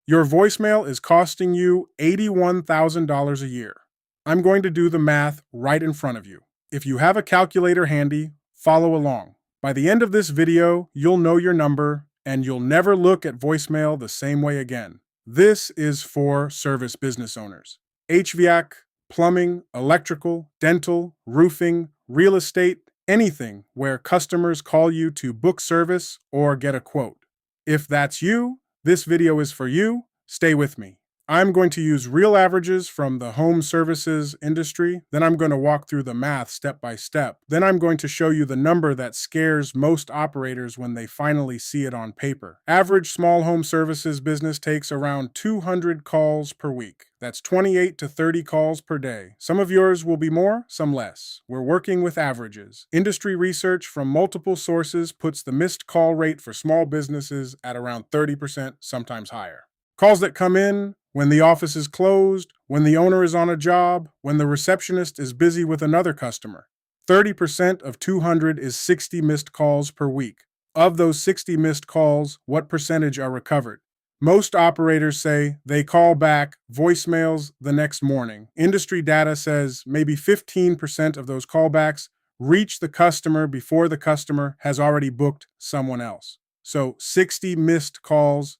Your voicemail is costing you $81,000 a year. I'm going to do the math right in front of you. If you have a calculator handy, follow along. By the end of this video, you'll know your number and you'll never look at voicemail the same way again. This is for service business owners. HVAC, plumbing, electrical, dental, roofing, real estate, anything where customers call you to book service or get a quote. If that's you, this video is for you. Stay with me. I'm going to use real averages from the home services industry. Then I'm going to walk through the math step by step. Then I'm going to show you the number that scares most operators when they finally see it on paper. Average small home services business takes around 200 calls per week. That's 28 to 30 calls per day. Some of yours will be more, some less. We're working with averages. Industry research from multiple sources puts the missed call rate for small businesses at around 30%, sometimes higher. Calls that come in when the office is closed, when the owner is on a job, when the receptionist is busy with another customer. 30% of 200 is 60 missed calls per week. Of those 60 missed calls, what percentage are recovered? Most operators say they call back voicemails the next morning. Industry data says maybe 15% of those callbacks reach the customer before the customer has already booked someone else. So 60 missed calls,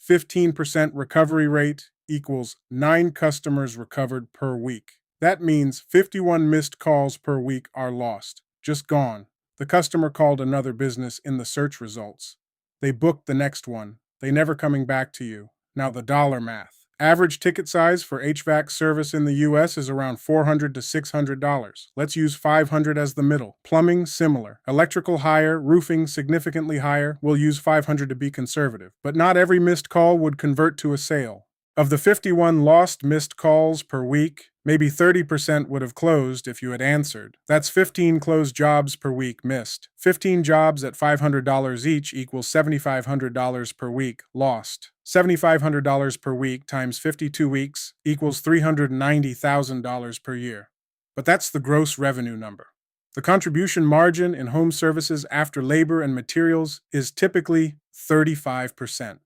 15% recovery rate equals 9 customers recovered per week. That means 51 missed calls per week are lost, just gone. The customer called another business in the search results. They booked the next one. They never coming back to you. Now the dollar math. Average ticket size for HVAC service in the US is around $400 to $600. Let's use $500 as the middle. Plumbing, similar. Electrical, higher. Roofing, significantly higher. We'll use $500 to be conservative. But not every missed call would convert to a sale. Of the 51 lost missed calls per week, maybe 30% would have closed if you had answered. That's 15 closed jobs per week missed. 15 jobs at $500 each equals $7,500 per week lost. $7,500 per week times 52 weeks equals $390,000 per year. But that's the gross revenue number. The contribution margin in home services after labor and materials is typically 35%.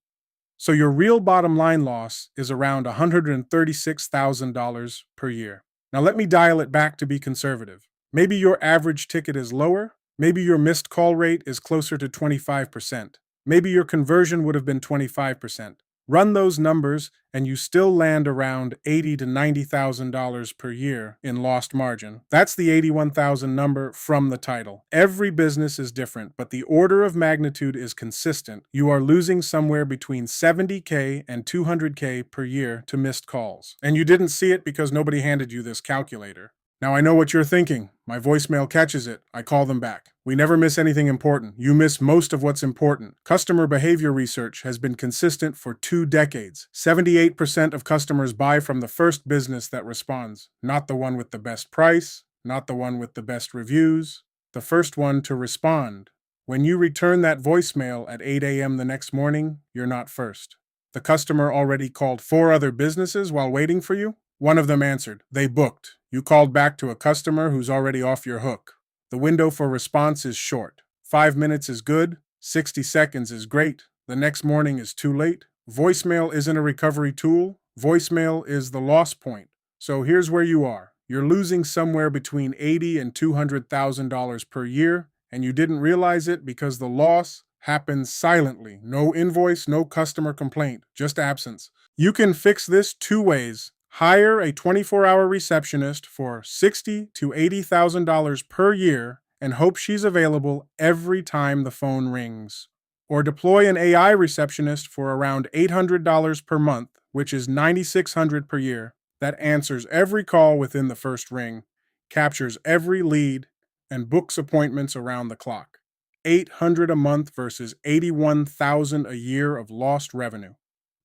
So your real bottom line loss is around $136,000 per year. Now let me dial it back to be conservative. Maybe your average ticket is lower. Maybe your missed call rate is closer to 25%. Maybe your conversion would have been 25%. Run those numbers and you still land around $80,000 to $90,000 per year in lost margin. That's the 81,000 number from the title. Every business is different, but the order of magnitude is consistent. You are losing somewhere between $70K and $200K per year to missed calls. And you didn't see it because nobody handed you this calculator. Now I know what you're thinking. My voicemail catches it. I call them back. We never miss anything important. You miss most of what's important. Customer behavior research has been consistent for 2 decades. 78% of customers buy from the first business that responds, not the one with the best price, not the one with the best reviews, the first one to respond. When you return that voicemail at 8 a.m. the next morning, you're not first. The customer already called 4 other businesses while waiting for you. One of them answered. They booked. You called back to a customer who's already off your hook. The window for response is short. 5 minutes is good. 60 seconds is great. The next morning is too late. Voicemail isn't a recovery tool. Voicemail is the loss point. So here's where you are. You're losing somewhere between $80,000 and $200,000 per year, and you didn't realize it because the loss happens silently. No invoice, no customer complaint, just absence. You can fix this 2 ways. Hire a 24-hour receptionist for $60,000 to $80,000 per year and hope she's available every time the phone rings. Or deploy an AI receptionist for around $800 per month, which is $9,600 per year, that answers every call within the first ring, captures every lead, and books appointments around the clock. $800 a month versus $81,000 a year of lost revenue.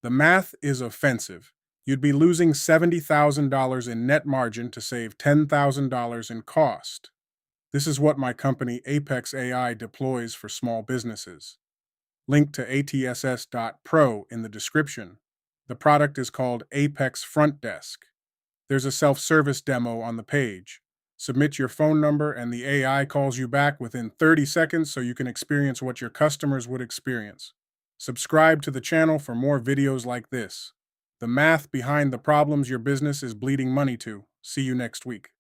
The math is offensive. You'd be losing $70,000 in net margin to save $10,000 in cost. This is what my company Apex AI deploys for small businesses. Link to atss.pro in the description. The product is called Apex Front Desk. There's a self-service demo on the page. Submit your phone number and the AI calls you back within 30 seconds so you can experience what your customers would experience. Subscribe to the channel for more videos like this. The math behind the problems your business is bleeding money to. See you next week.